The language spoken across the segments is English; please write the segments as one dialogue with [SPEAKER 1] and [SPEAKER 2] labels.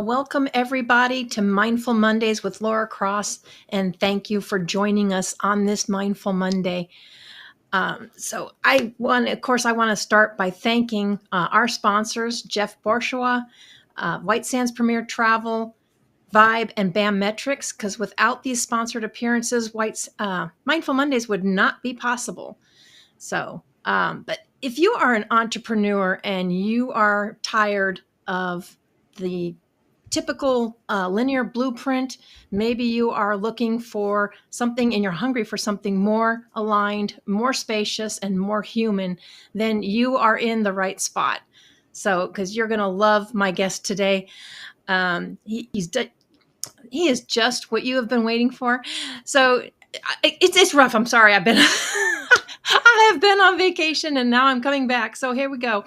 [SPEAKER 1] Well, welcome everybody to Mindful Mondays with Laura Cross, and thank you for joining us on this Mindful Monday. Of course, I want to start by thanking our sponsors, Jeff Borschowa, White Sands Premier Travel, Vibe, and BAM Metrics, because without these sponsored appearances, Mindful Mondays would not be possible. But if you are an entrepreneur and you are tired of the typical linear blueprint, maybe you are looking for something and you're hungry for something more aligned, more spacious, and more human, then you are in the right spot. So, because you're going to love my guest today. He is just what you have been waiting for. So it's rough. I'm sorry. I have been on vacation and now I'm coming back. So here we go.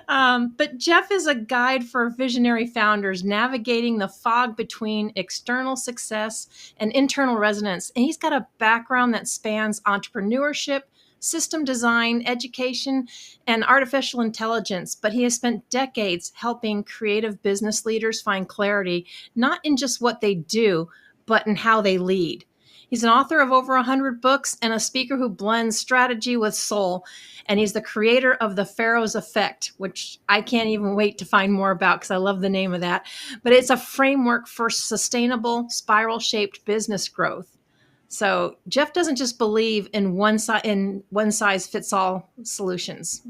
[SPEAKER 1] But Jeff is a guide for visionary founders navigating the fog between external success and internal resonance. And he's got a background that spans entrepreneurship, system design, education, and artificial intelligence. But he has spent decades helping creative business leaders find clarity, not in just what they do, but in how they lead. He's an author of over 100 books and a speaker who blends strategy with soul. And he's the creator of the Pharos Effect, which I can't even wait to find more about because I love the name of that. But it's a framework for sustainable, spiral-shaped business growth. So Jeff doesn't just believe in one size fits all solutions.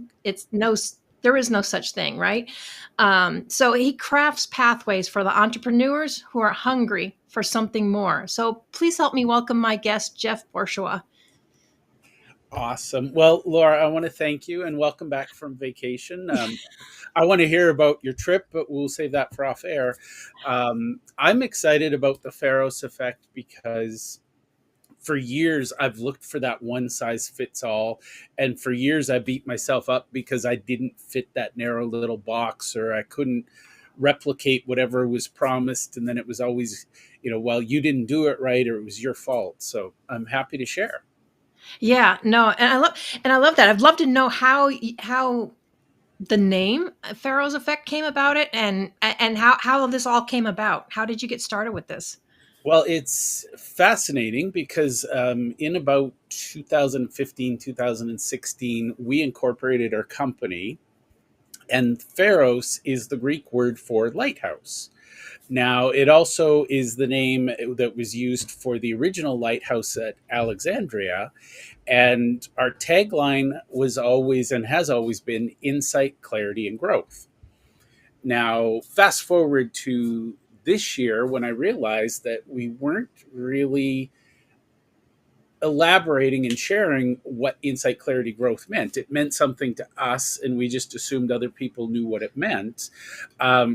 [SPEAKER 1] There is no such thing, right? So he crafts pathways for the entrepreneurs who are hungry for something more. So please help me welcome my guest, Jeff Borschowa.
[SPEAKER 2] Awesome. Well, Laura, I want to thank you and welcome back from vacation. I want to hear about your trip, but we'll save that for off air. I'm excited about the Pharos Effect because for years I've looked for that one size fits all, and for years I beat myself up because I didn't fit that narrow little box, or I couldn't replicate whatever was promised, and then it was always, well, you didn't do it right, or it was your fault. So I'm happy to share.
[SPEAKER 1] Yeah, no, and I love that. I'd love to know how the name Pharos Effect came about it, and how this all came about. How did you get started with this?
[SPEAKER 2] Well, it's fascinating because in about 2015, 2016, we incorporated our company, and Pharos is the Greek word for lighthouse. Now, it also is the name that was used for the original lighthouse at Alexandria. And our tagline was always and has always been insight, clarity, and growth. Now, fast forward to this year when I realized that we weren't really elaborating and sharing what insight, clarity, growth meant. It meant something to us, and we just assumed other people knew what it meant.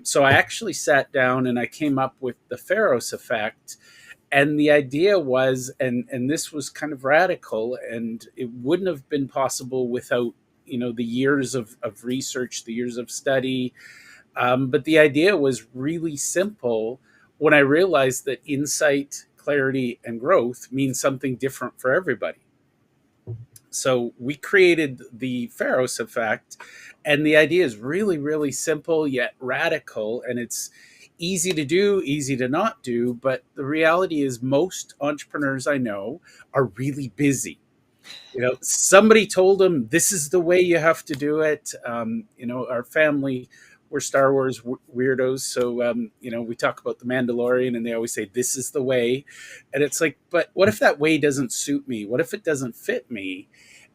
[SPEAKER 2] So I actually sat down and I came up with the Pharos Effect. And the idea was, and this was kind of radical, and it wouldn't have been possible without the years of research, the years of study. But the idea was really simple when I realized that insight, clarity, and growth means something different for everybody. So we created the Pharos Effect, and the idea is really, really simple yet radical, and it's easy to do, easy to not do. But the reality is, most entrepreneurs I know are really busy. Somebody told them this is the way you have to do it. Our family, we're Star Wars weirdos, so we talk about the Mandalorian, and they always say this is the way, and it's like, but what if that way doesn't suit me? What if it doesn't fit me?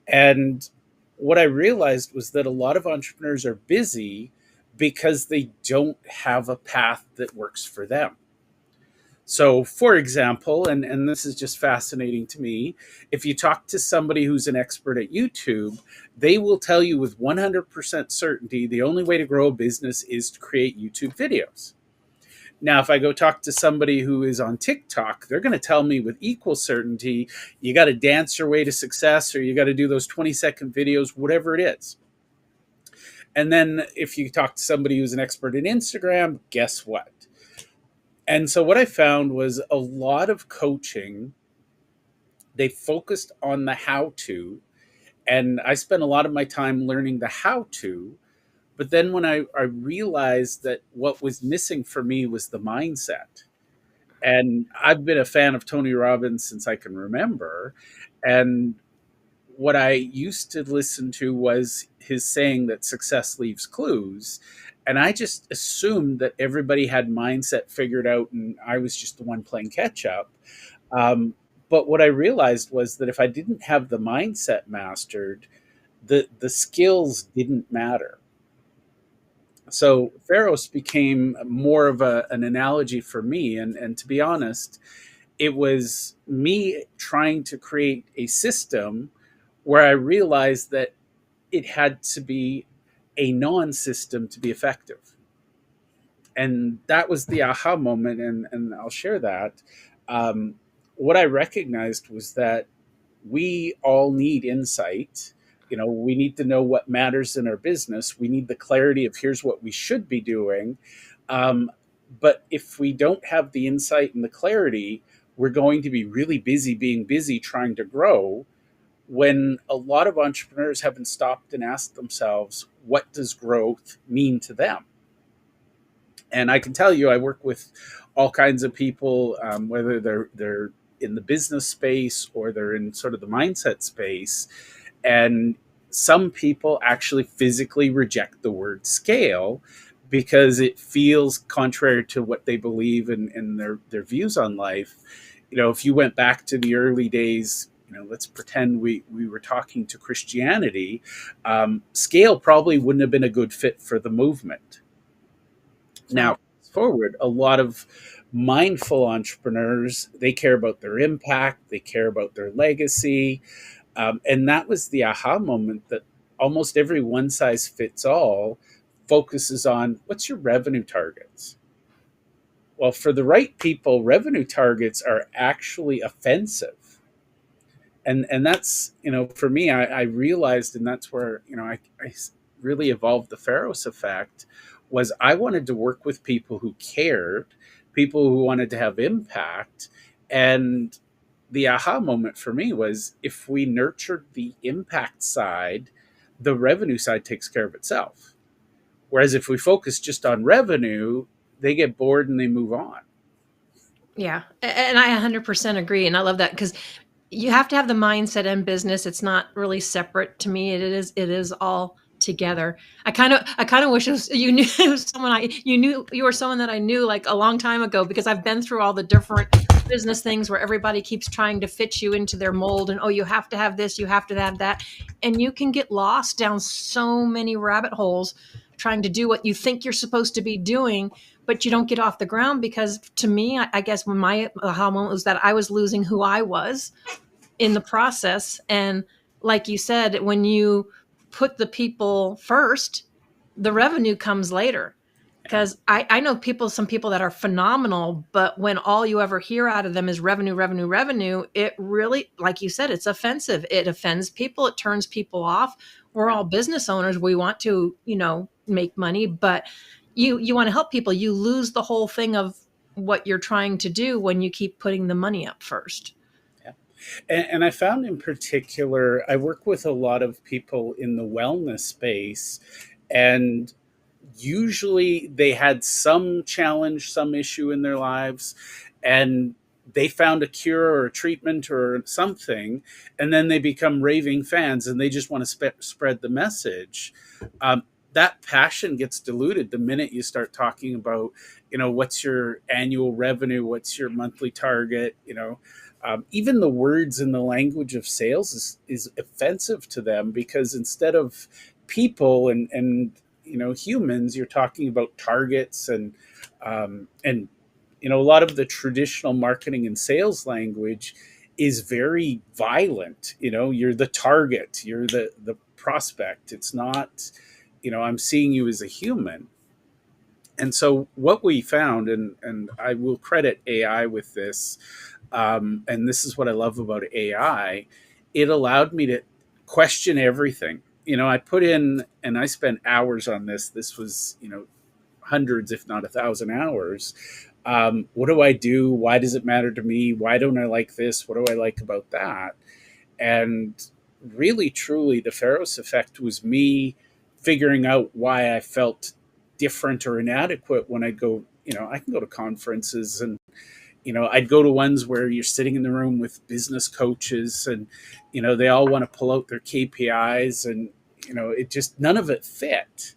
[SPEAKER 2] And what I realized was that a lot of entrepreneurs are busy because they don't have a path that works for them. So, for example, and this is just fascinating to me, if you talk to somebody who's an expert at YouTube, they will tell you with 100% certainty the only way to grow a business is to create YouTube videos. Now, if I go talk to somebody who is on TikTok, they're going to tell me with equal certainty, you got to dance your way to success, or you got to do those 20-second videos, whatever it is. And then if you talk to somebody who's an expert in Instagram, guess what? And so what I found was a lot of coaching, they focused on the how to, and I spent a lot of my time learning the how to But then when I realized that what was missing for me was the mindset. And I've been a fan of Tony Robbins since I can remember. And what I used to listen to was his saying that success leaves clues. And I just assumed that everybody had mindset figured out and I was just the one playing catch up. Um, but what I realized was that if I didn't have the mindset mastered, the skills didn't matter. So Pharos became more of an analogy for me. And to be honest, it was me trying to create a system where I realized that it had to be a non system to be effective. And that was the aha moment. And I'll share that. Um, what I recognized was that we all need insight. We need to know what matters in our business. We need the clarity of here's what we should be doing. Um, but if we don't have the insight and the clarity, we're going to be really busy being busy trying to grow, when a lot of entrepreneurs haven't stopped and asked themselves, what does growth mean to them? And I can tell you, I work with all kinds of people, whether they're in the business space or they're in sort of the mindset space. And some people actually physically reject the word scale because it feels contrary to what they believe and their views on life. If you went back to the early days, let's pretend we were talking to Christianity, scale probably wouldn't have been a good fit for the movement. Now, forward, a lot of mindful entrepreneurs, they care about their impact, they care about their legacy. And that was the aha moment that almost every one size fits all focuses on what's your revenue targets? Well, for the right people, revenue targets are actually offensive. And that's, for me, I realized, and that's where, I really evolved the Pharos effect, was I wanted to work with people who cared, people who wanted to have impact. And the aha moment for me was if we nurtured the impact side, the revenue side takes care of itself. Whereas if we focus just on revenue, they get bored and they move on.
[SPEAKER 1] Yeah. And I 100% agree. And I love that because you have to have the mindset and business. It's not really separate to me. It is all together. I kind of wish you knew it was someone you were someone that I knew like a long time ago, because I've been through all the different business things where everybody keeps trying to fit you into their mold, and oh, you have to have this, you have to have that, and you can get lost down so many rabbit holes trying to do what you think you're supposed to be doing, but you don't get off the ground. Because to me, I guess when my aha moment was that I was losing who I was in the process. And like you said, when you put the people first, the revenue comes later.
[SPEAKER 2] Yeah.
[SPEAKER 1] Because I know some people that are phenomenal, but when all you ever hear out of them is revenue, revenue, revenue, it really, like you said, it's offensive. It offends people. It turns people off. We're all business owners. We want to, make money, but you want to help people. You lose the whole thing of what you're trying to do when you keep putting the money up first.
[SPEAKER 2] Yeah. And I found in particular, I work with a lot of people in the wellness space, and usually they had some challenge, some issue in their lives, and they found a cure or a treatment or something, and then they become raving fans and they just want to spread the message. That passion gets diluted the minute you start talking about, what's your annual revenue, what's your monthly target, even the words in the language of sales is offensive to them, because instead of people and humans, you're talking about targets and a lot of the traditional marketing and sales language is very violent. You're the target, you're the prospect. It's not, I'm seeing you as a human. And so what we found, and I will credit AI with this, and this is what I love about AI, it allowed me to question everything. I put in, and I spent hours on this. This was, hundreds, if not 1,000 hours. What do I do? Why does it matter to me? Why don't I like this? What do I like about that? And really, truly, the Pharos effect was me figuring out why I felt different or inadequate when I go, I can go to conferences, and I'd go to ones where you're sitting in the room with business coaches, and they all want to pull out their KPIs, and it just, none of it fit.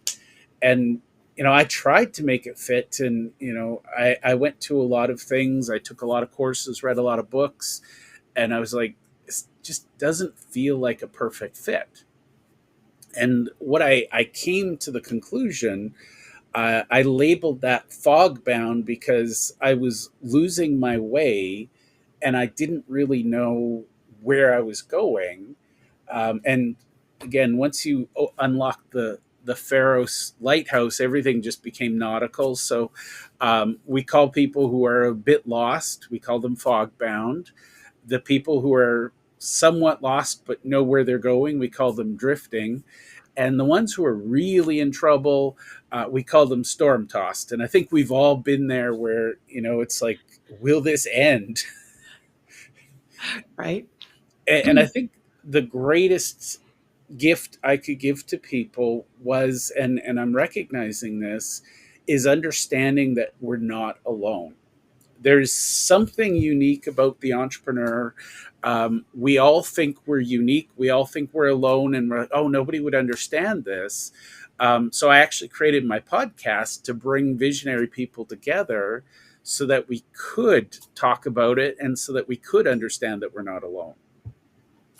[SPEAKER 2] And I tried to make it fit, and I went to a lot of things, I took a lot of courses, read a lot of books, and I was like, this just doesn't feel like a perfect fit. And what I came to the conclusion, I labeled that fog bound, because I was losing my way and I didn't really know where I was going. And again, once you unlock the Pharos lighthouse, everything just became nautical. So we call people who are a bit lost, we call them fog bound. The people who are somewhat lost but know where they're going, we call them drifting. And the ones who are really in trouble, we call them storm tossed. And I think we've all been there, where it's like, will this end?
[SPEAKER 1] Right.
[SPEAKER 2] And I think the greatest gift I could give to people was, and I'm recognizing this, is understanding that we're not alone. There's something unique about the entrepreneur. We all think we're unique. We all think we're alone, and we're like, oh, nobody would understand this. So I actually created my podcast to bring visionary people together, so that we could talk about it, and so that we could understand that we're not alone.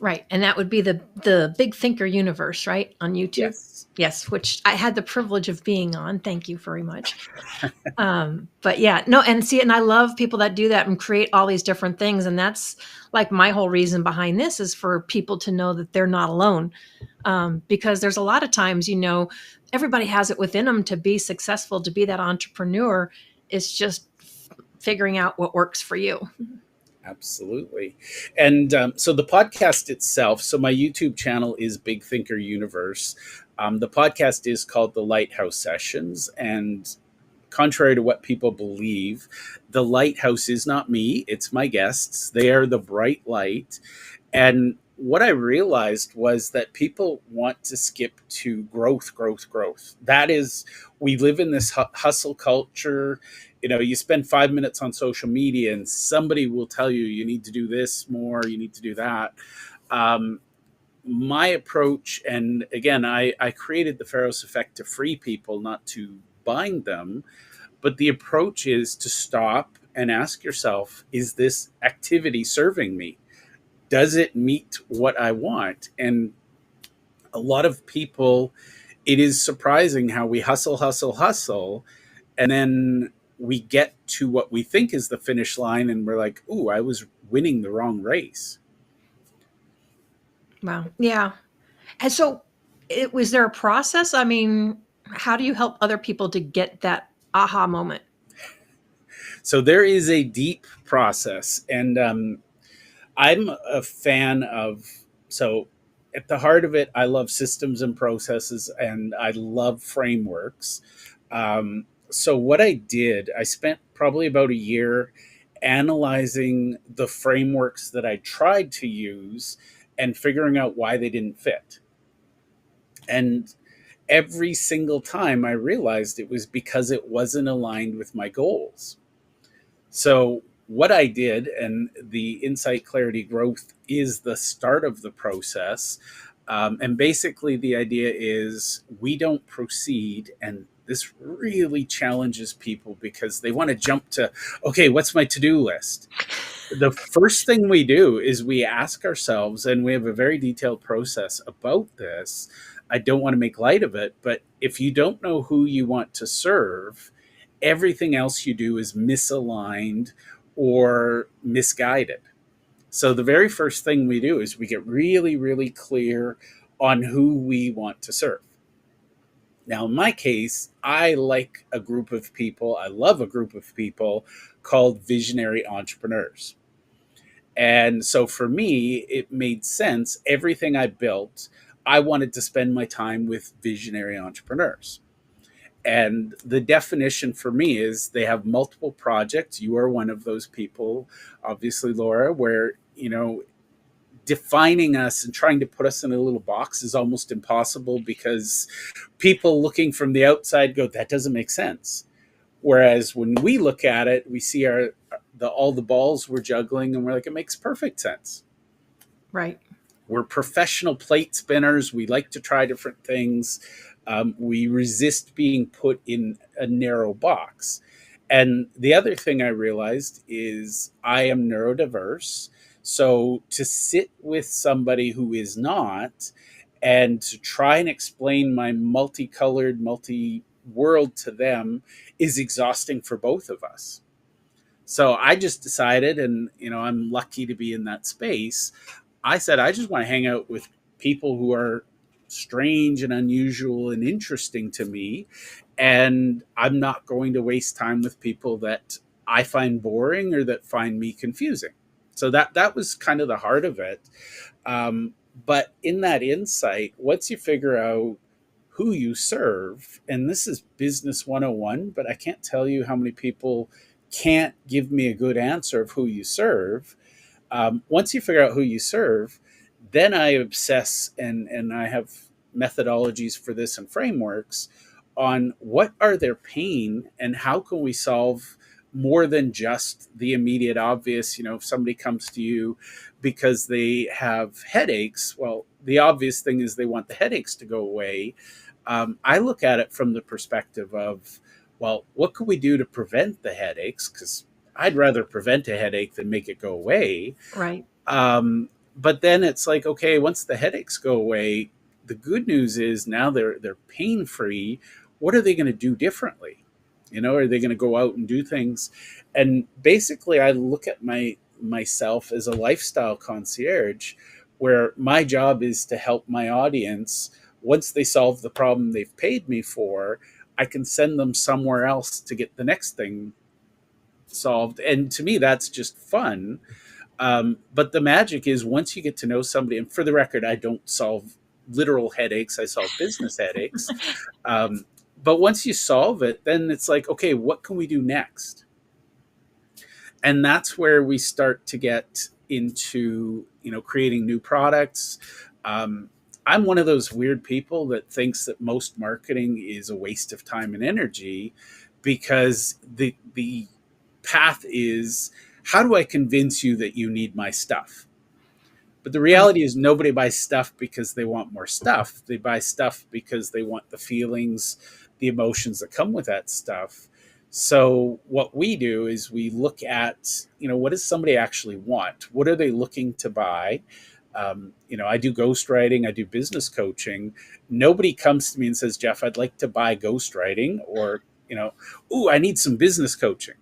[SPEAKER 1] Right. And that would be the Big Thinker Universe, right? On YouTube.
[SPEAKER 2] Yes.
[SPEAKER 1] Yes, which I had the privilege of being on. Thank you very much. But yeah, no, and see, and I love people that do that and create all these different things. And that's like my whole reason behind this, is for people to know that they're not alone. Because there's a lot of times, everybody has it within them to be successful, to be that entrepreneur. It's just figuring out what works for you.
[SPEAKER 2] Absolutely. And so the podcast itself, so my YouTube channel is Big Thinker Universe. The podcast is called The Lighthouse Sessions. And contrary to what people believe, the lighthouse is not me, it's my guests. They are the bright light. And what I realized was that people want to skip to growth, growth, growth. That is, we live in this hustle culture. You spend 5 minutes on social media and somebody will tell you, you need to do this more, you need to do that. My approach, and again, I created the Pharos Effect to free people, not to bind them. But the approach is to stop and ask yourself, is this activity serving me? Does it meet what I want? And a lot of people, it is surprising how we hustle, hustle, hustle. And then we get to what we think is the finish line, and we're like, ooh, I was winning the wrong race.
[SPEAKER 1] Wow. Yeah. And so was there a process? I mean, how do you help other people to get that aha moment?
[SPEAKER 2] So there is a deep process. And I'm a fan of, so at the heart of it, I love systems and processes, and I love frameworks. So what I did, I spent probably about a year analyzing the frameworks that I tried to use and figuring out why they didn't fit. And every single time I realized it was because it wasn't aligned with my goals. So what I did, and the insight, clarity, growth is the start of the process. And basically, the idea is we don't proceed, and this really challenges people because they want to jump to, okay, what's my to-do list? The first thing we do is we ask ourselves, and we have a very detailed process about this. I don't want to make light of it, but if you don't know who you want to serve, everything else you do is misaligned or misguided. So the very first thing we do is we get really, really clear on who we want to serve. Now, in my case, I like a group of people, I love a group of people called visionary entrepreneurs. And so for me, it made sense. Everything I built, I wanted to spend my time with visionary entrepreneurs. And the definition for me is they have multiple projects. You are one of those people, obviously, Laura, where, defining us and trying to put us in a little box is almost impossible, because people looking from the outside go, that doesn't make sense. Whereas when we look at it, we see all the balls we're juggling, and we're like, it makes perfect sense.
[SPEAKER 1] Right.
[SPEAKER 2] We're professional plate spinners. We like to try different things. We resist being put in a narrow box. And the other thing I realized is I am neurodiverse. So to sit with somebody who is not, and to try and explain my multicolored, multi world to them, is exhausting for both of us. So I just decided, and I'm lucky to be in that space. I said, I just want to hang out with people who are strange and unusual and interesting to me. And I'm not going to waste time with people that I find boring or that find me confusing. So that was kind of the heart of it. But in that insight, once you figure out who you serve, and this is business 101, but I can't tell you how many people can't give me a good answer of who you serve. Once you figure out who you serve, then I obsess, and I have methodologies for this and frameworks on what are their pain and how can we solve more than just the immediate obvious. If somebody comes to you because they have headaches, well, the obvious thing is they want the headaches to go away. I look at it from the perspective of, well, what could we do to prevent the headaches? Because I'd rather prevent a headache than make it go away.
[SPEAKER 1] Right.
[SPEAKER 2] But then it's like, okay, once the headaches go away, the good news is now they're pain free. What are they going to do differently? Are they going to go out and do things? And basically, I look at myself as a lifestyle concierge, where my job is to help my audience. Once they solve the problem they've paid me for, I can send them somewhere else to get the next thing solved. And to me, that's just fun. But the magic is once you get to know somebody, and for the record, I don't solve literal headaches, I solve business headaches. But once you solve it, then it's like, okay, what can we do next? And that's where we start to get into, creating new products. I'm one of those weird people that thinks that most marketing is a waste of time and energy, because the path is, how do I convince you that you need my stuff? But the reality is nobody buys stuff because they want more stuff. They buy stuff because they want the feelings, the emotions that come with that stuff. So what we do is we look at, what does somebody actually want? What are they looking to buy? I do ghostwriting, I do business coaching. Nobody comes to me and says, Jeff, I'd like to buy ghostwriting, or, I need some business coaching.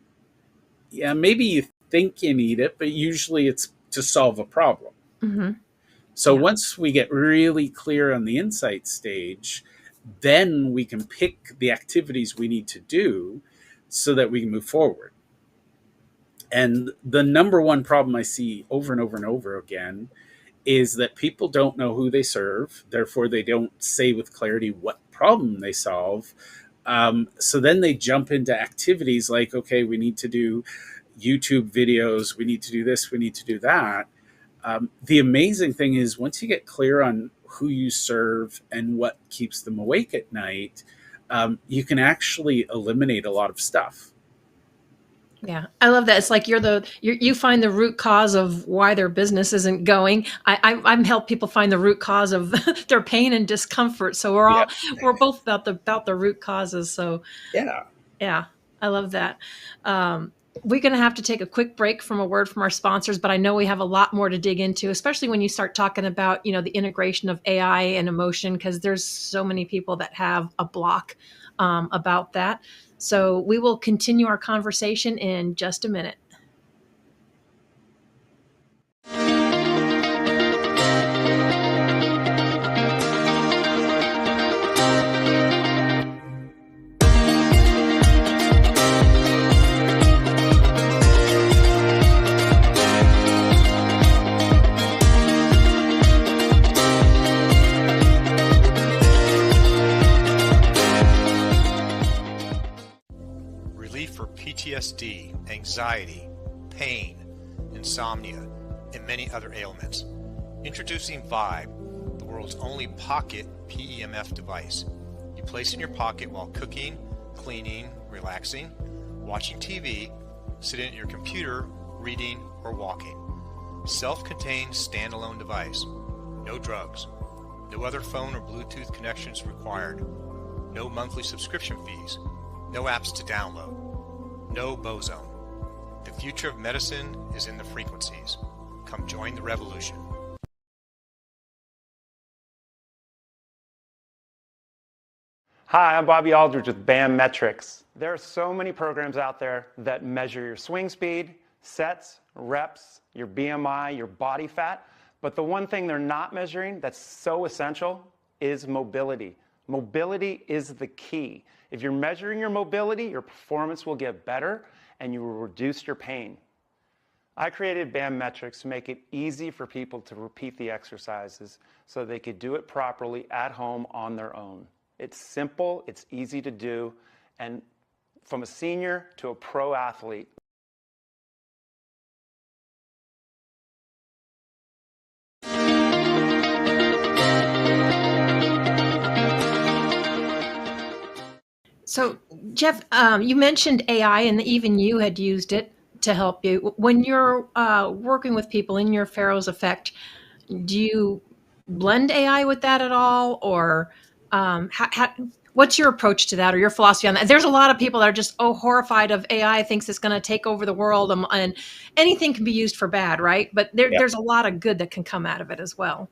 [SPEAKER 2] Yeah, maybe you think you need it, but usually it's to solve a problem.
[SPEAKER 1] Mm-hmm.
[SPEAKER 2] So once we get really clear on the insight stage, then we can pick the activities we need to do so that we can move forward. And the number one problem I see over and over and over again is that people don't know who they serve. Therefore, they don't say with clarity what problem they solve. So then they jump into activities like, okay, we need to do YouTube videos. We need to do this. We need to do that. The amazing thing is once you get clear on who you serve and what keeps them awake at night, you can actually eliminate a lot of stuff.
[SPEAKER 1] Yeah, I love that. It's like you find the root cause of why their business isn't going. I'm help people find the root cause of their pain and discomfort. So we're both about the root causes. So yeah, I love that. We're going to have to take a quick break from a word from our sponsors, but I know we have a lot more to dig into, especially when you start talking about, the integration of AI and emotion, because there's so many people that have a block about that. So we will continue our conversation in just a minute.
[SPEAKER 3] PTSD, anxiety, pain, insomnia, and many other ailments. Introducing Vibe, the world's only pocket PEMF device. You place in your pocket while cooking, cleaning, relaxing, watching TV, sitting at your computer, reading, or walking. Self-contained standalone device. No drugs. No other phone or Bluetooth connections required. No monthly subscription fees. No apps to download. No Bozone. The future of medicine is in the frequencies. Come join the revolution.
[SPEAKER 4] Hi, I'm Bobby Aldridge with BAM Metrics. There are so many programs out there that measure your swing speed, sets, reps, your BMI, your body fat, but the one thing they're not measuring that's so essential is mobility. Mobility is the key. If you're measuring your mobility, your performance will get better and you will reduce your pain. I created BAM Metrics to make it easy for people to repeat the exercises so they could do it properly at home on their own. It's simple, it's easy to do, and from a senior to a pro athlete.
[SPEAKER 1] So, Jeff, you mentioned AI, and even you had used it to help you. When you're working with people in your Pharos Effect, do you blend AI with that at all, or what's your approach to that, or your philosophy on that? There's a lot of people that are just horrified of AI, thinks it's going to take over the world, and anything can be used for bad, right? But there's a lot of good that can come out of it as well.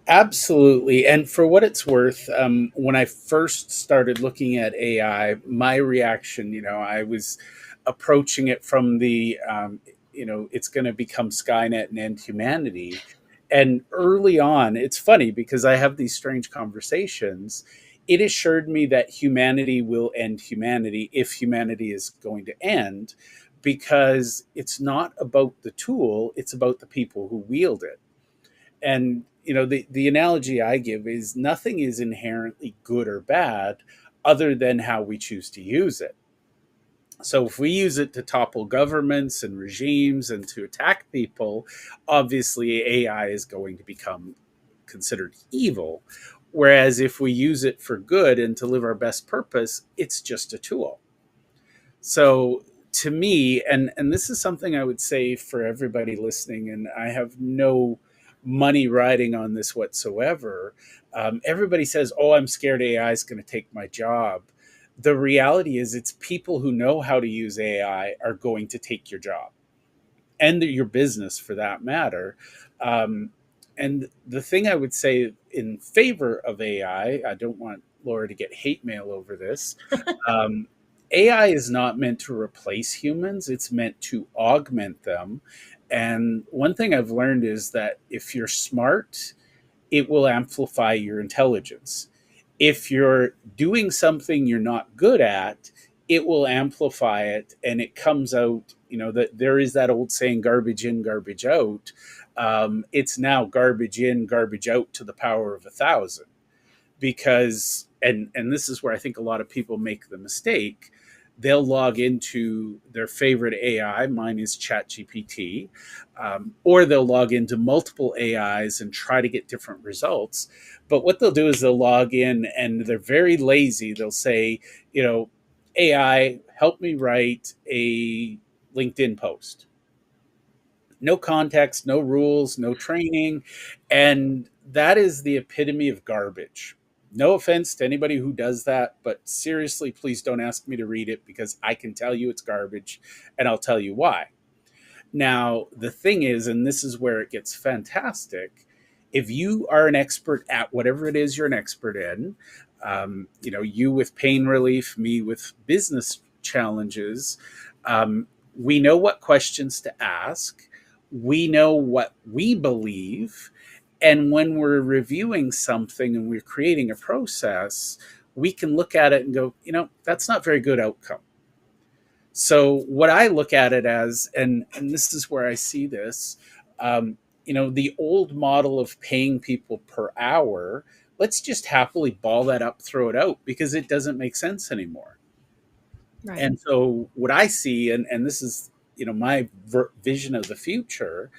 [SPEAKER 2] Absolutely. And for what it's worth, when I first started looking at AI, my reaction, I was approaching it from it's going to become Skynet and end humanity. And early on, it's funny because I have these strange conversations. It assured me that humanity will end humanity if humanity is going to end, because it's not about the tool, it's about the people who wield it. And the analogy I give is nothing is inherently good or bad other than how we choose to use it. So if we use it to topple governments and regimes and to attack people, obviously AI is going to become considered evil. Whereas if we use it for good and to live our best purpose, it's just a tool. So to me, and this is something I would say for everybody listening, and I have no money riding on this whatsoever. Everybody says, "Oh, I'm scared AI is going to take my job." The reality is, it's people who know how to use AI are going to take your job and your business, for that matter. And the thing I would say in favor of AI, I don't want Laura to get hate mail over this. AI is not meant to replace humans, it's meant to augment them. And one thing I've learned is that if you're smart, it will amplify your intelligence. If you're doing something you're not good at, it will amplify it, and it comes out, that there is that old saying, garbage in, garbage out. It's now garbage in, garbage out to the power of 1,000. Because, and this is where I think a lot of people make the mistake, they'll log into their favorite AI. Mine is ChatGPT, or they'll log into multiple AIs and try to get different results. But what they'll do is they'll log in and they're very lazy. They'll say, AI, help me write a LinkedIn post. No context, no rules, no training. And that is the epitome of garbage. No offense to anybody who does that, but seriously, please don't ask me to read it, because I can tell you it's garbage, and I'll tell you why. Now, the thing is, and this is where it gets fantastic, if you are an expert at whatever it is you're an expert in, you with pain relief, me with business challenges, we know what questions to ask. We know what we believe. And when we're reviewing something and we're creating a process, we can look at it and go, that's not very good outcome. So what I look at it as, and this is where I see this, the old model of paying people per hour, let's just happily ball that up, throw it out, because it doesn't make sense anymore.
[SPEAKER 1] Right.
[SPEAKER 2] And so what I see, and this is, my vision of the future,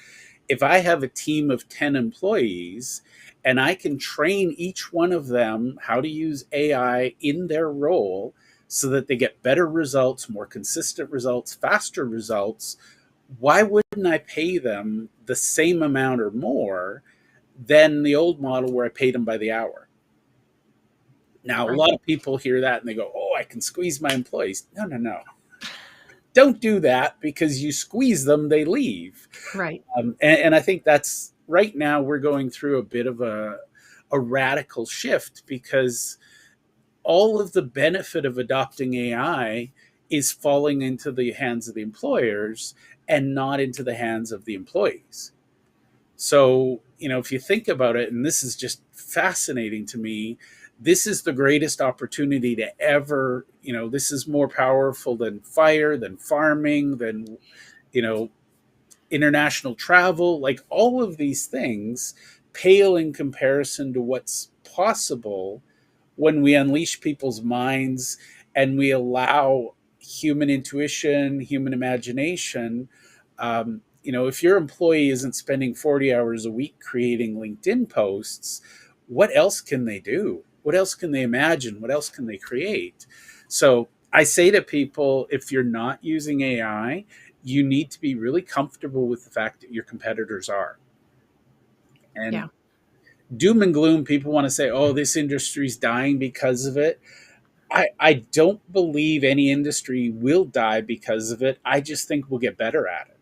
[SPEAKER 2] if I have a team of 10 employees and I can train each one of them how to use AI in their role so that they get better results, more consistent results, faster results, why wouldn't I pay them the same amount or more than the old model where I paid them by the hour? Now, a
[SPEAKER 1] Right.
[SPEAKER 2] lot of people hear that and they go, oh, I can squeeze my employees. No, no, no. Don't do that, because you squeeze them, they leave.
[SPEAKER 1] Right.
[SPEAKER 2] And I think that's right now we're going through a bit of a radical shift, because all of the benefit of adopting AI is falling into the hands of the employers and not into the hands of the employees. So, if you think about it, and this is just fascinating to me, this is the greatest opportunity to ever, this is more powerful than fire, than farming, than, you know, international travel. Like, all of these things pale in comparison to what's possible when we unleash people's minds and we allow human intuition, human imagination. If your employee isn't spending 40 hours a week creating LinkedIn posts, what else can they do? What else can they imagine? What else can they create? So I say to people, if you're not using AI, you need to be really comfortable with the fact that your competitors are. And
[SPEAKER 1] Yeah.
[SPEAKER 2] doom and gloom, people want to say, oh, this industry's dying because of it. I don't believe any industry will die because of it. I just think we'll get better at it.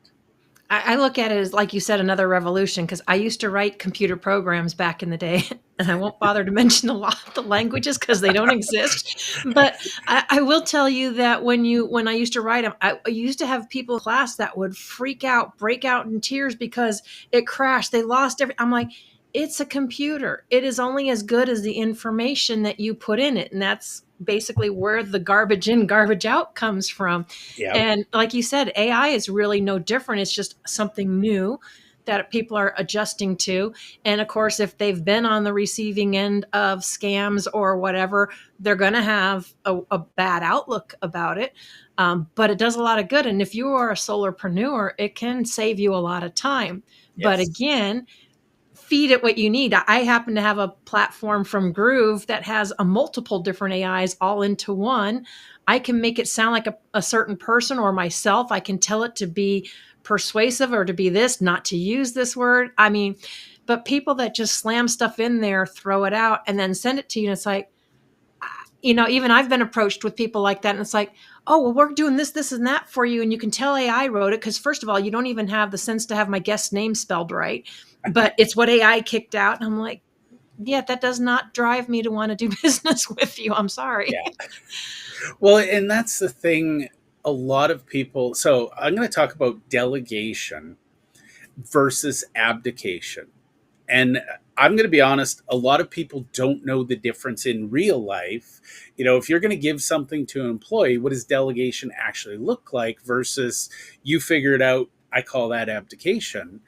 [SPEAKER 1] I look at it as, like you said, another revolution, because I used to write computer programs back in the day, and I won't bother to mention a lot of the languages because they don't exist. But I will tell you that when I used to write them, I used to have people in class that would freak out, break out in tears because it crashed. They lost everything. I'm like, it's a computer. It is only as good as the information that you put in it, and that's basically where the garbage in, garbage out comes from.
[SPEAKER 2] Yeah.
[SPEAKER 1] And like you said, AI is really no different. It's just something new that people are adjusting to. And of course, if they've been on the receiving end of scams or whatever, they're going to have a bad outlook about it. But it does a lot of good. And if you are a solopreneur, it can save you a lot of time. But
[SPEAKER 2] Yes.
[SPEAKER 1] again, feed it what you need. I happen to have a platform from Groove that has a multiple different AIs all into one. I can make it sound like a certain person or myself. I can tell it to be persuasive or to be this, not to use this word. I mean, but people that just slam stuff in there, throw it out, and then send it to you, and it's like, even I've been approached with people like that, and it's like, oh, well, we're doing this, this, and that for you, and you can tell AI wrote it, because first of all, you don't even have the sense to have my guest name spelled right, but it's what AI kicked out, and I'm like, yeah, that does not drive me to want to do business with you. I'm sorry.
[SPEAKER 2] Yeah. Well, and that's the thing. A lot of people. So I'm going to talk about delegation versus abdication. And I'm going to be honest, a lot of people don't know the difference in real life. If you're going to give something to an employee, what does delegation actually look like versus you figure it out? I call that abdication.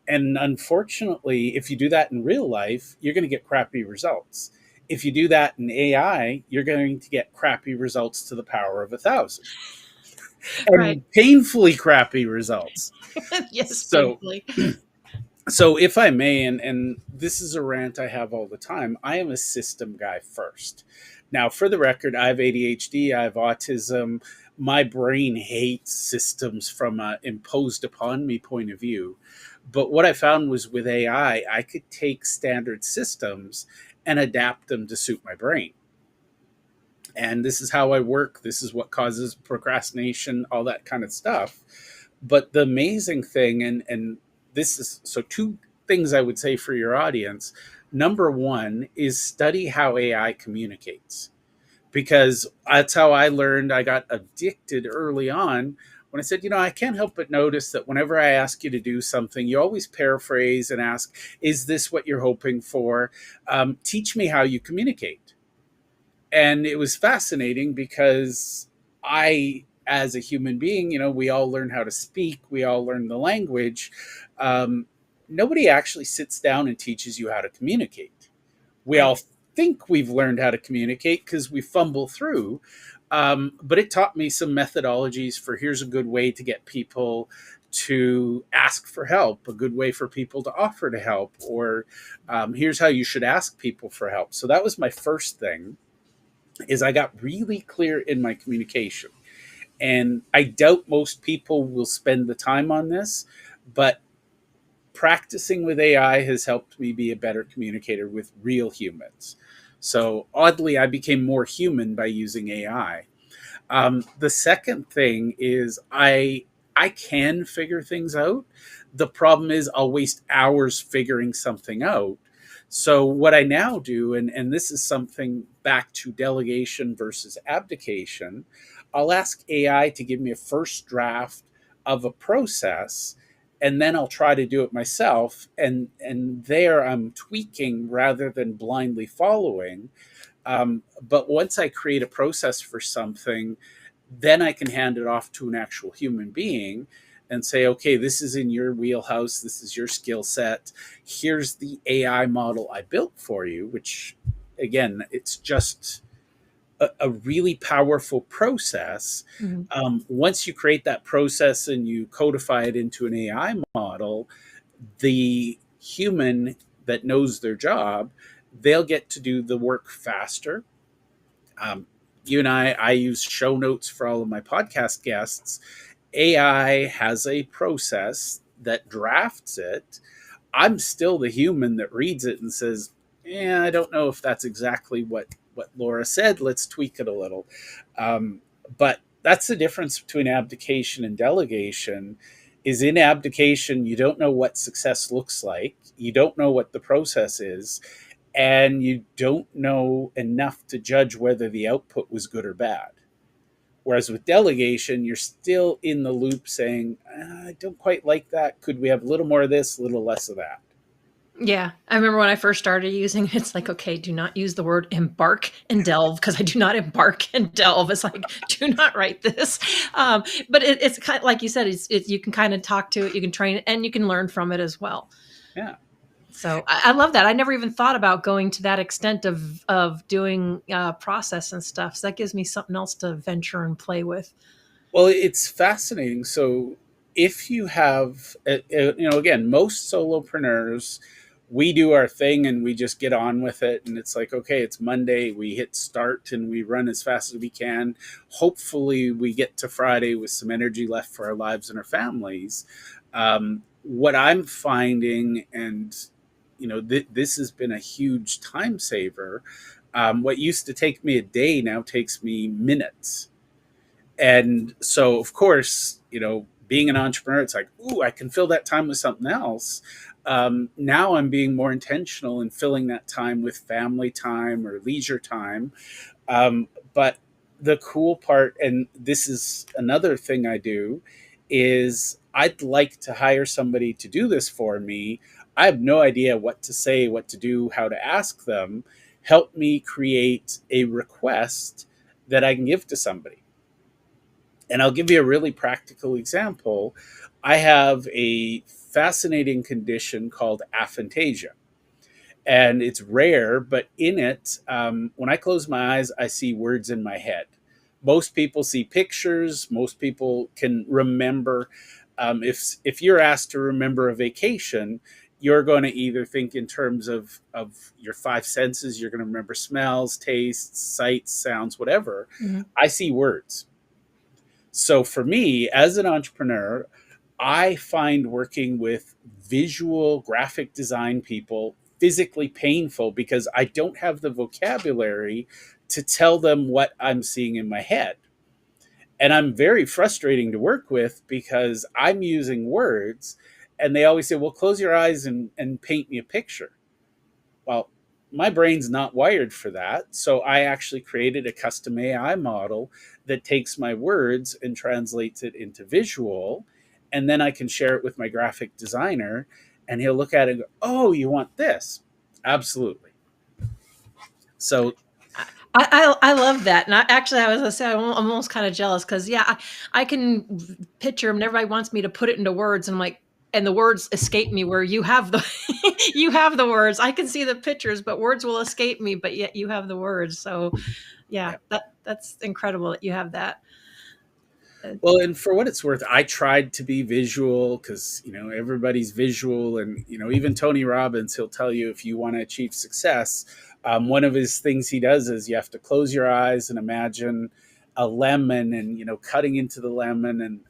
[SPEAKER 2] And unfortunately, if you do that in real life, you're going to get crappy results. If you do that in AI, you're going to get crappy results to the power of 1,000,
[SPEAKER 1] Right.
[SPEAKER 2] and painfully crappy results.
[SPEAKER 1] Yes,
[SPEAKER 2] So,
[SPEAKER 1] painfully.
[SPEAKER 2] so if I may, and this is a rant I have all the time, I am a system guy first. Now, for the record, I have ADHD, I have autism. My brain hates systems from an imposed upon me point of view. But what I found was with AI, I could take standard systems and adapt them to suit my brain. And this is how I work. This is what causes procrastination, all that kind of stuff. But the amazing thing, and this is so two things I would say for your audience. Number one is study how AI communicates, because that's how I learned. I got addicted early on when I said, I can't help but notice that whenever I ask you to do something, you always paraphrase and ask, is this what you're hoping for? Teach me how you communicate. And it was fascinating because as a human being, we all learn how to speak, we all learn the language. Um, Nobody actually sits down and teaches you how to communicate. We
[SPEAKER 1] Right.
[SPEAKER 2] all think we've learned how to communicate because we fumble through. But it taught me some methodologies for here's a good way to get people to ask for help, a good way for people to offer to help, or here's how you should ask people for help. So that was my first thing, is I got really clear in my communication. And I doubt most people will spend the time on this, but practicing with AI has helped me be a better communicator with real humans. So oddly, I became more human by using AI. The second thing is I can figure things out. The problem is I'll waste hours figuring something out. So what I now do, and this is something back to delegation versus abdication, I'll ask AI to give me a first draft of a process, and then I'll try to do it myself. And there I'm tweaking rather than blindly following. But once I create a process for something, then I can hand it off to an actual human being and say, okay, this is in your wheelhouse. This is your skill set. Here's the AI model I built for you, which, again, it's just a really powerful process. Once you create that process and you codify it into an AI model, the human that knows their job, they'll get to do the work faster. You and I use show notes for all of my podcast guests. AI has a process that drafts it. I'm still the human that reads it and says, yeah, I don't know if that's exactly what Laura said. Let's tweak it a little. But that's the difference between abdication and delegation. Is in abdication, you don't know what success looks like. You don't know what the process is, and you don't know enough to judge whether the output was good or bad. Whereas with delegation, you're still in the loop saying, I don't quite like that. Could we have a little more of this, a little less of that?
[SPEAKER 1] Yeah. I remember when I first started using it, it's like, okay, do not use the word embark and delve, because I do not embark and delve. It's like, do not write this. But it's kind of, like you said, you can kind of talk to it, you can train it, and you can learn from it as well.
[SPEAKER 2] Yeah.
[SPEAKER 1] So I love that. I never even thought about going to that extent of doing process and stuff. So that gives me something else to venture and play with.
[SPEAKER 2] Well, it's fascinating. So if you have, again, most solopreneurs, we do our thing and we just get on with it. And it's like, okay, it's Monday. We hit start and we run as fast as we can. Hopefully we get to Friday with some energy left for our lives and our families. What I'm finding, and this has been a huge time saver. What used to take me a day now takes me minutes. And so, of course, being an entrepreneur, it's like, ooh, I can fill that time with something else. Now I'm being more intentional in filling that time with family time or leisure time. But the cool part, and this is another thing I do, is I'd like to hire somebody to do this for me. I have no idea what to say, what to do, how to ask them. Help me create a request that I can give to somebody. And I'll give you a really practical example. I have a fascinating condition called aphantasia. And it's rare, but in it, when I close my eyes, I see words in my head. Most people see pictures. Most people can remember. If you're asked to remember a vacation, you're going to either think in terms of your five senses. You're going to remember smells, tastes, sights, sounds, whatever. Mm-hmm. I see words. So for me, as an entrepreneur, I find working with visual graphic design people physically painful because I don't have the vocabulary to tell them what I'm seeing in my head. And I'm very frustrating to work with because I'm using words and they always say, well, close your eyes and paint me a picture. Well, my brain's not wired for that. So I actually created a custom AI model that takes my words and translates it into visual. And then I can share it with my graphic designer and he'll look at it and go, oh, you want this? Absolutely. So
[SPEAKER 1] I love that. And I was going to say, I'm almost kind of jealous because, yeah, I can picture them and everybody wants me to put it into words. And I'm like, and the words escape me where you have the, you have the words. I can see the pictures, but words will escape me, but yet you have the words. So yeah, that's incredible that you have that.
[SPEAKER 2] Well, and for what it's worth, I tried to be visual because, everybody's visual. And, even Tony Robbins, he'll tell you if you want to achieve success, one of his things he does is you have to close your eyes and imagine a lemon and, cutting into the lemon. And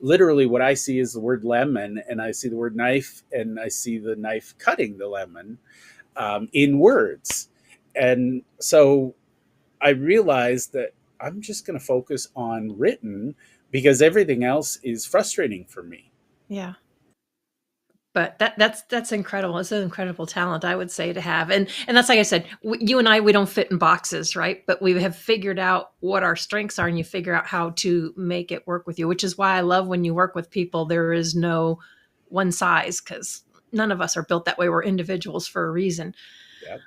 [SPEAKER 2] literally what I see is the word lemon, and I see the word knife, and I see the knife cutting the lemon in words. And so I realized that I'm just going to focus on written because everything else is frustrating for me.
[SPEAKER 1] Yeah. But that's incredible. It's an incredible talent, I would say, to have. And that's like I said, you and I, we don't fit in boxes, right? But we have figured out what our strengths are, and you figure out how to make it work with you, which is why I love when you work with people. There is no one size, because none of us are built that way. We're individuals for a reason.
[SPEAKER 2] Yep.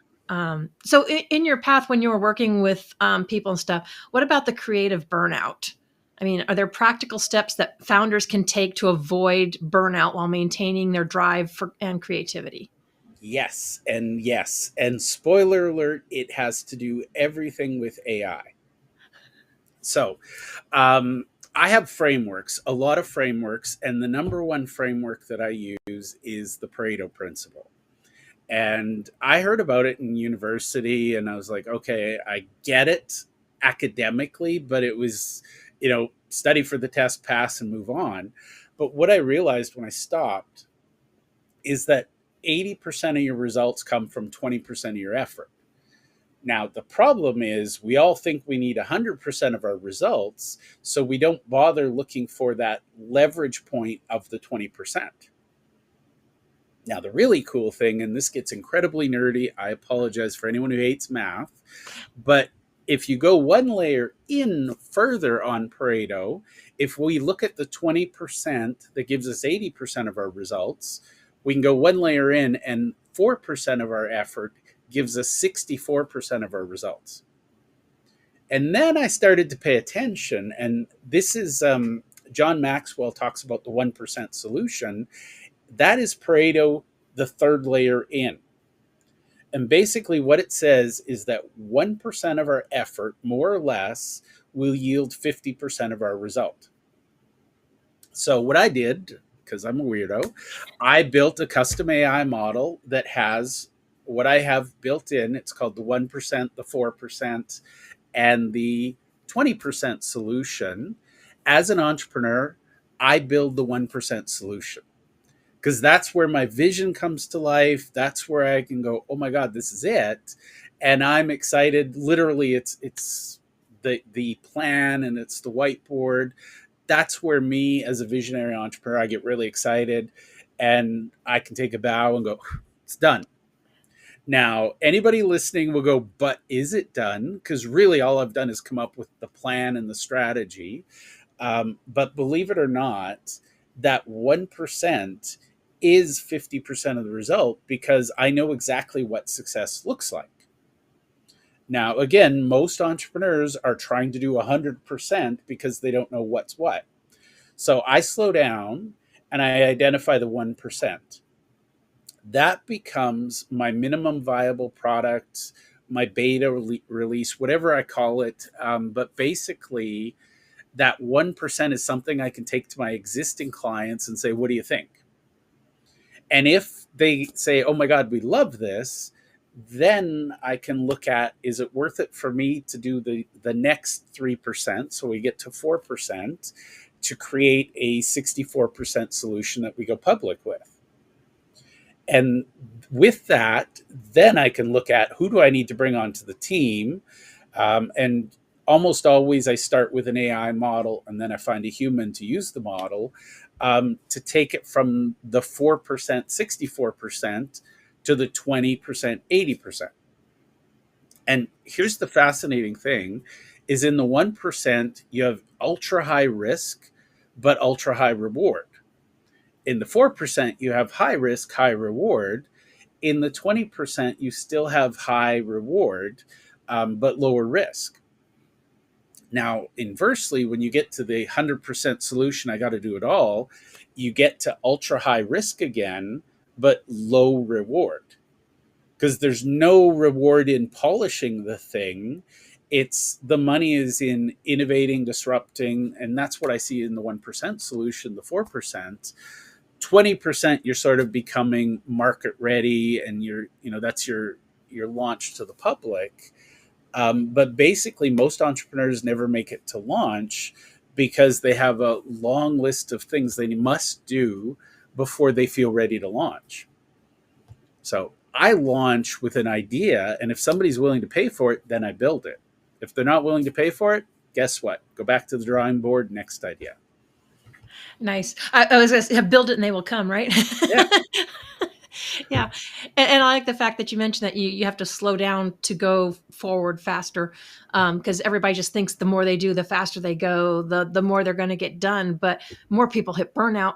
[SPEAKER 1] So in your path, when you were working with people and stuff, what about the creative burnout? I mean, are there practical steps that founders can take to avoid burnout while maintaining their drive and creativity?
[SPEAKER 2] Yes. And yes. And spoiler alert, it has to do everything with AI. So I have frameworks, a lot of frameworks. And the number one framework that I use is the Pareto principle. And I heard about it in university, and I was like, okay, I get it academically, but it was, study for the test, pass, and move on. But what I realized when I stopped is that 80% of your results come from 20% of your effort. Now, the problem is we all think we need 100% of our results, so we don't bother looking for that leverage point of the 20%. Now, the really cool thing, and this gets incredibly nerdy, I apologize for anyone who hates math, but if you go one layer in further on Pareto, if we look at the 20% that gives us 80% of our results, we can go one layer in, and 4% of our effort gives us 64% of our results. And then I started to pay attention, and this is John Maxwell talks about the 1% solution. That is Pareto, the third layer in. And basically what it says is that 1% of our effort, more or less, will yield 50% of our result. So what I did, because I'm a weirdo, I built a custom AI model that has what I have built in. It's called the 1%, the 4%, and the 20% solution. As an entrepreneur, I build the 1% solution, because that's where my vision comes to life. That's where I can go, oh my God, this is it. And I'm excited. Literally, it's the plan, and it's the whiteboard. That's where me as a visionary entrepreneur, I get really excited, and I can take a bow and go, it's done. Now, anybody listening will go, but is it done? Because really all I've done is come up with the plan and the strategy. But believe it or not, that 1% is 50% of the result, because I know exactly what success looks like. Now, again, most entrepreneurs are trying to do 100% because they don't know what's what. So I slow down and I identify the 1%. That becomes my minimum viable product, my beta release, whatever I call it. But basically, that 1% is something I can take to my existing clients and say, what do you think? And if they say, oh my God, we love this, then I can look at, is it worth it for me to do the next 3%? So we get to 4% to create a 64% solution that we go public with. And with that, then I can look at, who do I need to bring onto the team? And almost always I start with an AI model, and then I find a human to use the model to take it from the 4%, 64% to the 20%, 80%. And here's the fascinating thing, is in the 1%, you have ultra high risk, but ultra high reward. In the 4%, you have high risk, high reward. In the 20%, you still have high reward, but lower risk. Now, inversely, when you get to the 100% solution, I got to do it all, you get to ultra high risk again, but low reward. Because there's no reward in polishing the thing. It's the money is in innovating, disrupting, and that's what I see in the 1% solution, the 4%. 20% you're sort of becoming market ready, and that's your launch to the public. But basically, most entrepreneurs never make it to launch because they have a long list of things they must do before they feel ready to launch. So I launch with an idea, and if somebody's willing to pay for it, then I build it. If they're not willing to pay for it, guess what? Go back to the drawing board, next idea.
[SPEAKER 1] Nice. I was going to say, build it and they will come, right?
[SPEAKER 2] Yeah.
[SPEAKER 1] Yeah. And I like the fact that you mentioned that you have to slow down to go forward faster, because everybody just thinks the more they do, the faster they go, the more they're going to get done. But more people hit burnout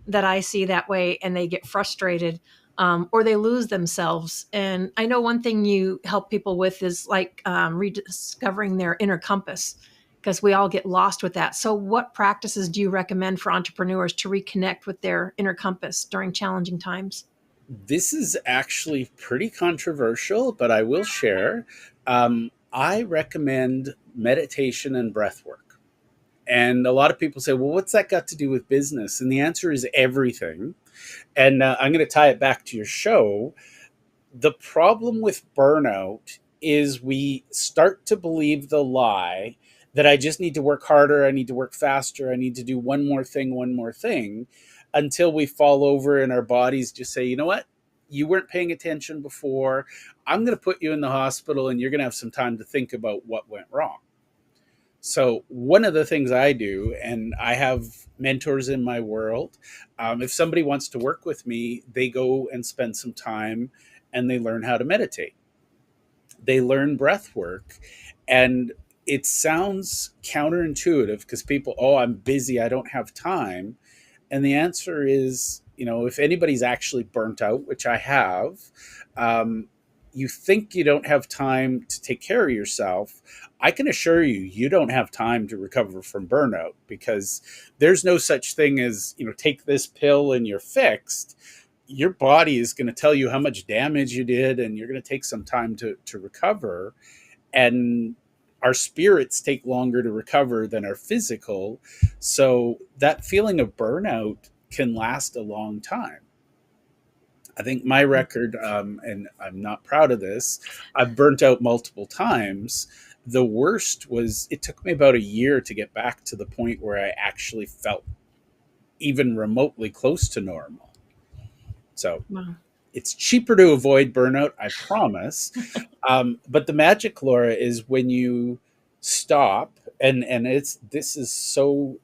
[SPEAKER 1] that I see that way, and they get frustrated, or they lose themselves. And I know one thing you help people with is like rediscovering their inner compass, because we all get lost with that. So what practices do you recommend for entrepreneurs to reconnect with their inner compass during challenging times?
[SPEAKER 2] This is actually pretty controversial, but I will share. I recommend meditation and breath work. And a lot of people say, well, what's that got to do with business? And the answer is everything. And I'm going to tie it back to your show. The problem with burnout is we start to believe the lie that I just need to work harder, I need to work faster, I need to do one more thing, until we fall over and our bodies just say, you know what? You weren't paying attention before. I'm going to put you in the hospital and you're going to have some time to think about what went wrong. So one of the things I do, and I have mentors in my world, if somebody wants to work with me, they go and spend some time and they learn how to meditate. They learn breath work. And it sounds counterintuitive because people, oh, I'm busy, I don't have time. And the answer is, if anybody's actually burnt out, which I have, you think you don't have time to take care of yourself. I can assure you, you don't have time to recover from burnout, because there's no such thing as, take this pill and you're fixed. Your body is going to tell you how much damage you did, and you're going to take some time to recover. And our spirits take longer to recover than our physical. So that feeling of burnout can last a long time. I think my record, and I'm not proud of this, I've burnt out multiple times. The worst was it took me about a year to get back to the point where I actually felt even remotely close to normal. So
[SPEAKER 1] Wow.
[SPEAKER 2] it's cheaper to avoid burnout, I promise. But the magic, Laura, is when you stop, and this is so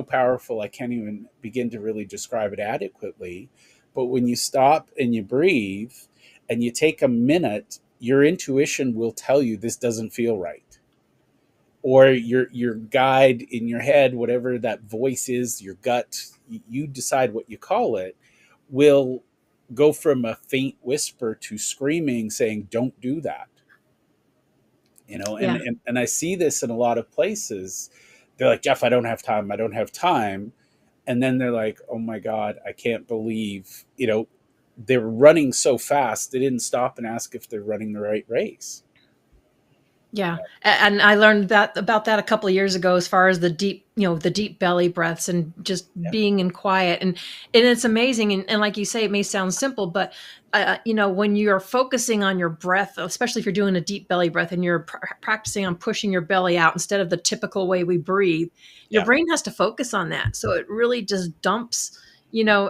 [SPEAKER 2] powerful. I can't even begin to really describe it adequately. But when you stop and you breathe and you take a minute, your intuition will tell you this doesn't feel right, or your guide in your head, whatever that voice is, your gut, you decide what you call it, will go from a faint whisper to screaming saying, don't do that.
[SPEAKER 1] Yeah.
[SPEAKER 2] And I see this in a lot of places. They're like, Jeff, I don't have time, I don't have time. And then they're like, oh my God, I can't believe, they're running so fast they didn't stop and ask if they're running the right race.
[SPEAKER 1] Yeah. And I learned about that a couple of years ago, as far as the deep belly breaths and just
[SPEAKER 2] Yeah.
[SPEAKER 1] being in quiet. And it's amazing. And like you say, it may sound simple, but when you're focusing on your breath, especially if you're doing a deep belly breath and you're practicing on pushing your belly out instead of the typical way we breathe, your
[SPEAKER 2] Yeah.
[SPEAKER 1] brain has to focus on that. So it really just dumps,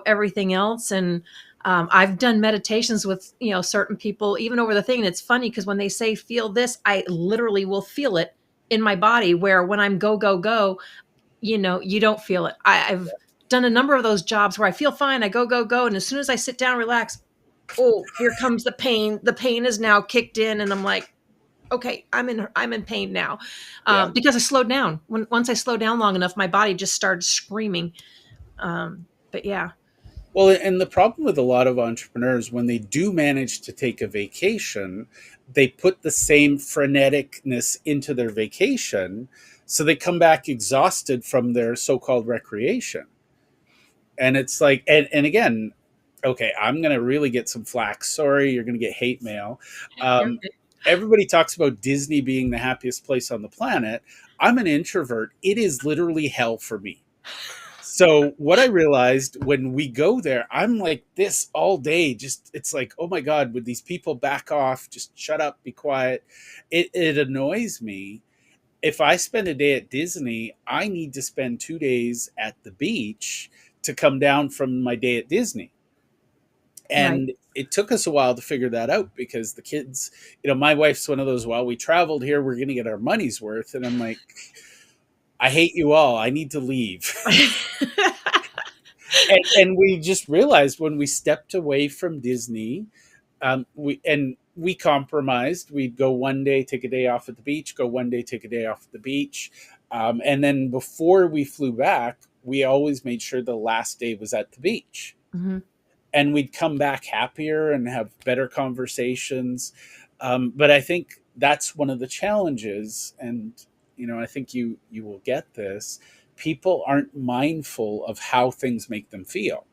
[SPEAKER 1] everything else. And I've done meditations with, certain people, even over the thing. And it's funny because when they say, feel this, I literally will feel it in my body, where when I'm go, go, go, you don't feel it. I've done a number of those jobs where I feel fine. I go, go, go. And as soon as I sit down, relax, oh, here comes the pain. The pain is now kicked in. And I'm like, okay, I'm in pain now,
[SPEAKER 2] Yeah.
[SPEAKER 1] because I slowed down. Once I slowed down long enough, my body just started screaming. But yeah.
[SPEAKER 2] Well, and the problem with a lot of entrepreneurs, when they do manage to take a vacation, they put the same freneticness into their vacation. So they come back exhausted from their so-called recreation. And it's like, and again, okay, I'm going to really get some flack. Sorry, you're going to get hate mail.
[SPEAKER 1] You're okay.
[SPEAKER 2] everybody talks about Disney being the happiest place on the planet. I'm an introvert. It is literally hell for me. So what I realized when we go there, I'm like this all day. Just it's like, oh my God, would these people back off? Just shut up, be quiet. It annoys me. If I spend a day at Disney, I need to spend 2 days at the beach to come down from my day at Disney.
[SPEAKER 1] Right.
[SPEAKER 2] And it took us a while to figure that out because the kids, my wife's one of those, well, we traveled here, we're going to get our money's worth. And I'm like, I hate you all. I need to leave. And we just realized when we stepped away from Disney, we compromised. We'd go one day, take a day off at the beach, go one day, take a day off at the beach. And then before we flew back, we always made sure the last day was at the beach.
[SPEAKER 1] Mhm.
[SPEAKER 2] And we'd come back happier and have better conversations. But I think that's one of the challenges. And, I think you will get this. People aren't mindful of how things make them feel.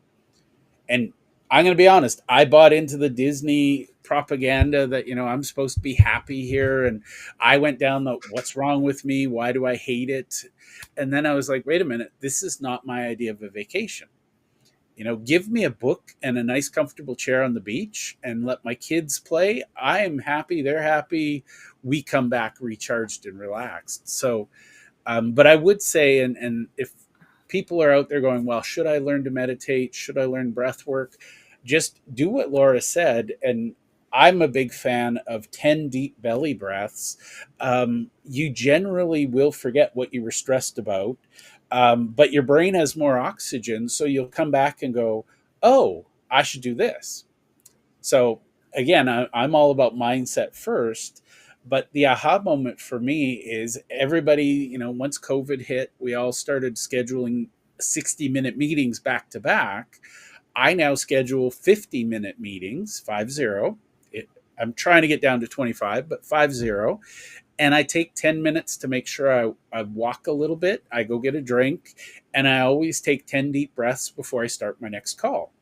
[SPEAKER 2] And I'm going to be honest, I bought into the Disney propaganda that, I'm supposed to be happy here. And I went down the, what's wrong with me? Why do I hate it? And then I was like, wait a minute, this is not my idea of a vacation. Give me a book and a nice comfortable chair on the beach and let my kids play. I am happy. They're happy. We come back recharged and relaxed. So, but I would say, and if people are out there going, well, should I learn to meditate? Should I learn breath work? Just do what Laura said. And I'm a big fan of 10 deep belly breaths. You generally will forget what you were stressed about. But your brain has more oxygen, so you'll come back and go, oh, I should do this. So again, I'm all about mindset first. But the aha moment for me is everybody, once COVID hit, we all started scheduling 60-minute meetings back to back. I now schedule 50-minute meetings, 50. I'm trying to get down to 25, but 50. And I take 10 minutes to make sure I walk a little bit. I go get a drink, and I always take 10 deep breaths before I start my next call.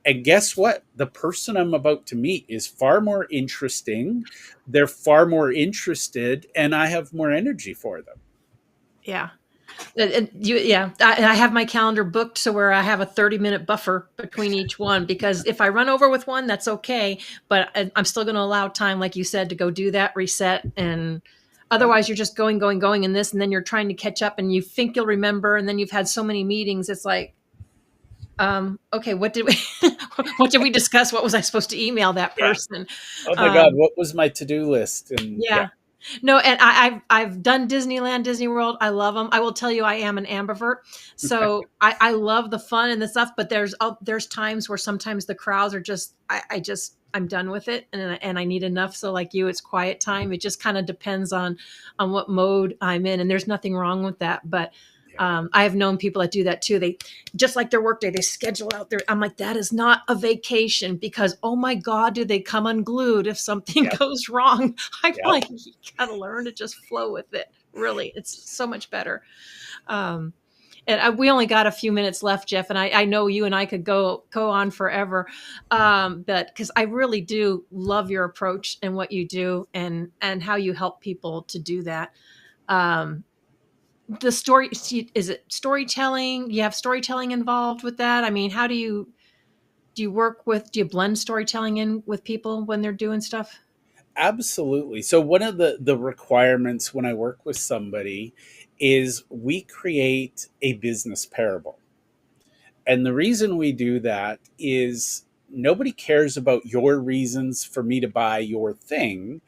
[SPEAKER 2] And guess what? The person I'm about to meet is far more interesting. They're far more interested, and I have more energy for them.
[SPEAKER 1] Yeah. I have my calendar booked so where I have a 30-minute buffer between each one, because if I run over with one, that's okay. But I'm still going to allow time, like you said, to go do that, reset. And otherwise you're just going in this, and then you're trying to catch up and you think you'll remember. And then you've had so many meetings. It's like, okay, what did we discuss? What was I supposed to email that person?
[SPEAKER 2] Oh my God, what was my to-do list? And
[SPEAKER 1] yeah. No, and I've done Disneyland, Disney World. I love them. I will tell you, I am an ambivert, so I love the fun and the stuff. But there's times where sometimes the crowds are just I'm done with it, and I need enough. So like you, it's quiet time. It just kind of depends on what mode I'm in, and there's nothing wrong with that. But I have known people that do that too. They just like their workday, they schedule out their, I'm like, that is not a vacation, because, oh my God, do they come unglued if something goes wrong? I'm like, you gotta learn to just flow with it. Really, it's so much better. We only got a few minutes left, Jeff, and I know you and I could go on forever, but because I really do love your approach and what you do, and how you help people to do that. The story, is it storytelling? You have storytelling involved with that? I mean, how do you do you blend storytelling in with people when they're doing stuff?
[SPEAKER 2] Absolutely. So one of the requirements when I work with somebody is we create a business parable. And the reason we do that is nobody cares about your reasons for me to buy your thing.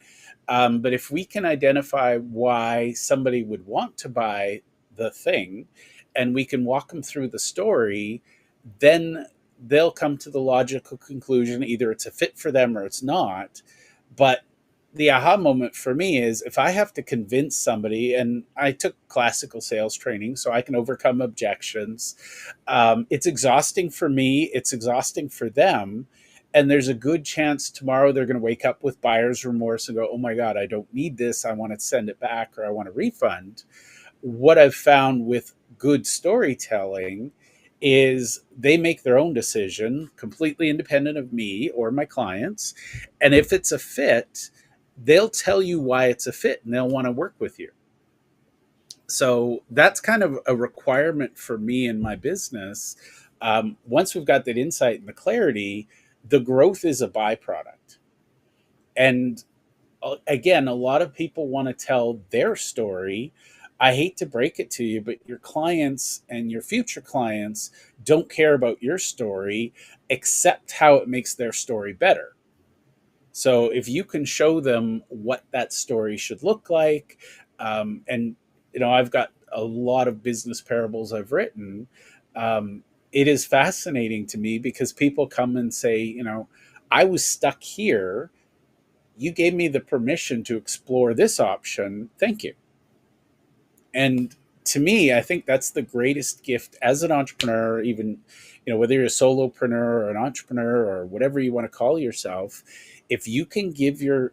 [SPEAKER 2] But if we can identify why somebody would want to buy the thing, and we can walk them through the story, then they'll come to the logical conclusion either it's a fit for them or it's not. But the aha moment for me is if I have to convince somebody, and I took classical sales training, so I can overcome objections. It's exhausting for me. It's exhausting for them. And there's a good chance tomorrow they're going to wake up with buyer's remorse and go, oh my God, I don't need this. I want to send it back, or I want a refund. What I've found with good storytelling is they make their own decision completely independent of me or my clients. And if it's a fit, they'll tell you why it's a fit and they'll want to work with you. So that's kind of a requirement for me in my business. Once we've got that insight and the clarity, the growth is a byproduct. And again, a lot of people want to tell their story. I hate to break it to you, but your clients and your future clients don't care about your story except how it makes their story better. So if you can show them what that story should look like, and I've got a lot of business parables I've written. It is fascinating to me because people come and say, I was stuck here. You gave me the permission to explore this option. Thank you. And to me, I think that's the greatest gift as an entrepreneur, even, whether you're a solopreneur or an entrepreneur or whatever you want to call yourself, if you can give your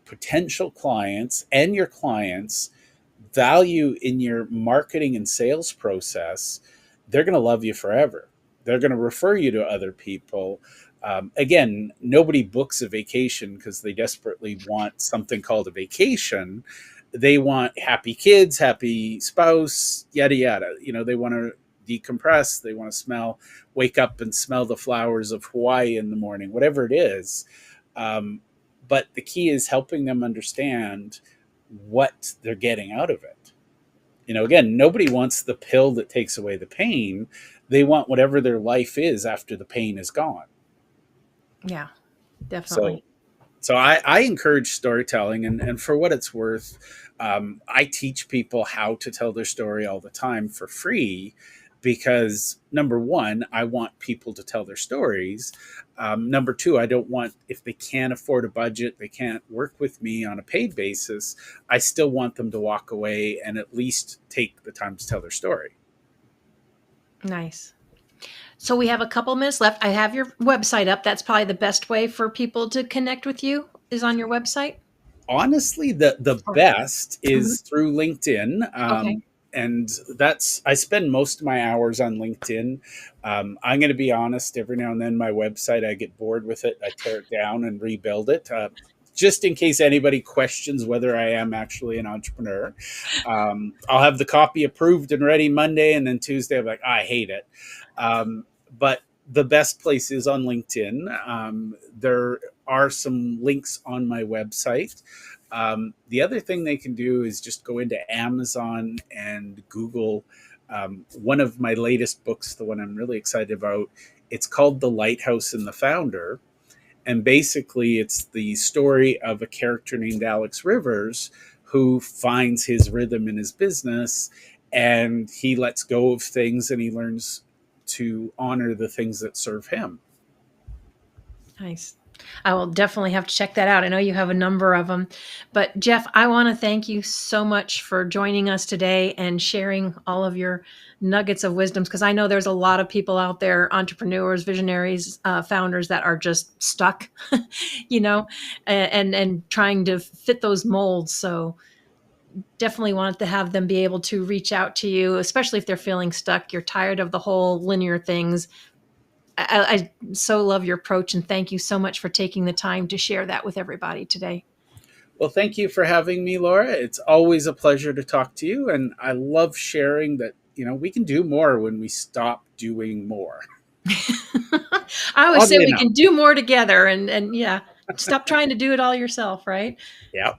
[SPEAKER 2] potential clients and your clients value in your marketing and sales process, they're going to love you forever. They're going to refer you to other people. Again, nobody books a vacation because they desperately want something called a vacation. They want happy kids, happy spouse, yada, yada. They want to decompress. They want to wake up and smell the flowers of Hawaii in the morning, whatever it is. But the key is helping them understand what they're getting out of it. Again, nobody wants the pill that takes away the pain. They want whatever their life is after the pain is gone.
[SPEAKER 1] Yeah, definitely.
[SPEAKER 2] So I encourage storytelling, and for what it's worth, I teach people how to tell their story all the time for free because, number one, I want people to tell their stories. Number two, I don't want, if they can't afford a budget, they can't work with me on a paid basis, I still want them to walk away and at least take the time to tell their story.
[SPEAKER 1] Nice. So we have a couple minutes left. I have your website up. That's probably the best way for people to connect with you is on your website.
[SPEAKER 2] Honestly, the best is through LinkedIn.
[SPEAKER 1] Okay.
[SPEAKER 2] And I spend most of my hours on LinkedIn. I'm going to be honest, every now and then my website, I get bored with it. I tear it down and rebuild it. Just in case anybody questions whether I am actually an entrepreneur. I'll have the copy approved and ready Monday, and then Tuesday I'm like, I hate it. But the best place is on LinkedIn. There are some links on my website. The other thing they can do is just go into Amazon and Google one of my latest books, the one I'm really excited about. It's called The Lighthouse and the Founder. And basically, it's the story of a character named Alex Rivers who finds his rhythm in his business, and he lets go of things and he learns to honor the things that serve him.
[SPEAKER 1] Nice. I will definitely have to check that out. I know you have a number of them. But Jeff, I want to thank you so much for joining us today and sharing all of your nuggets of wisdoms, because I know there's a lot of people out there, entrepreneurs, visionaries, founders that are just stuck, and trying to fit those molds. So definitely want to have them be able to reach out to you, especially if they're feeling stuck. You're tired of the whole linear things. I so love your approach, and thank you so much for taking the time to share that with everybody today.
[SPEAKER 2] Well, thank you for having me, Laura. It's always a pleasure to talk to you, and I love sharing that, we can do more when we stop doing more.
[SPEAKER 1] I always say we can do more together, and yeah, stop trying to do it all yourself, right?
[SPEAKER 2] Yeah.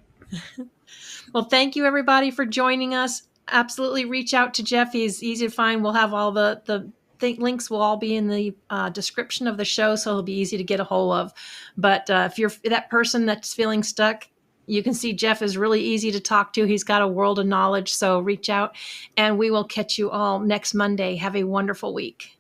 [SPEAKER 1] Well, thank you everybody for joining us. Absolutely reach out to Jeff. He's easy to find. We'll have all the links will all be in the description of the show, so it'll be easy to get a hold of. But if you're that person that's feeling stuck, you can see Jeff is really easy to talk to. He's got a world of knowledge, so reach out, and we will catch you all next Monday. Have a wonderful week.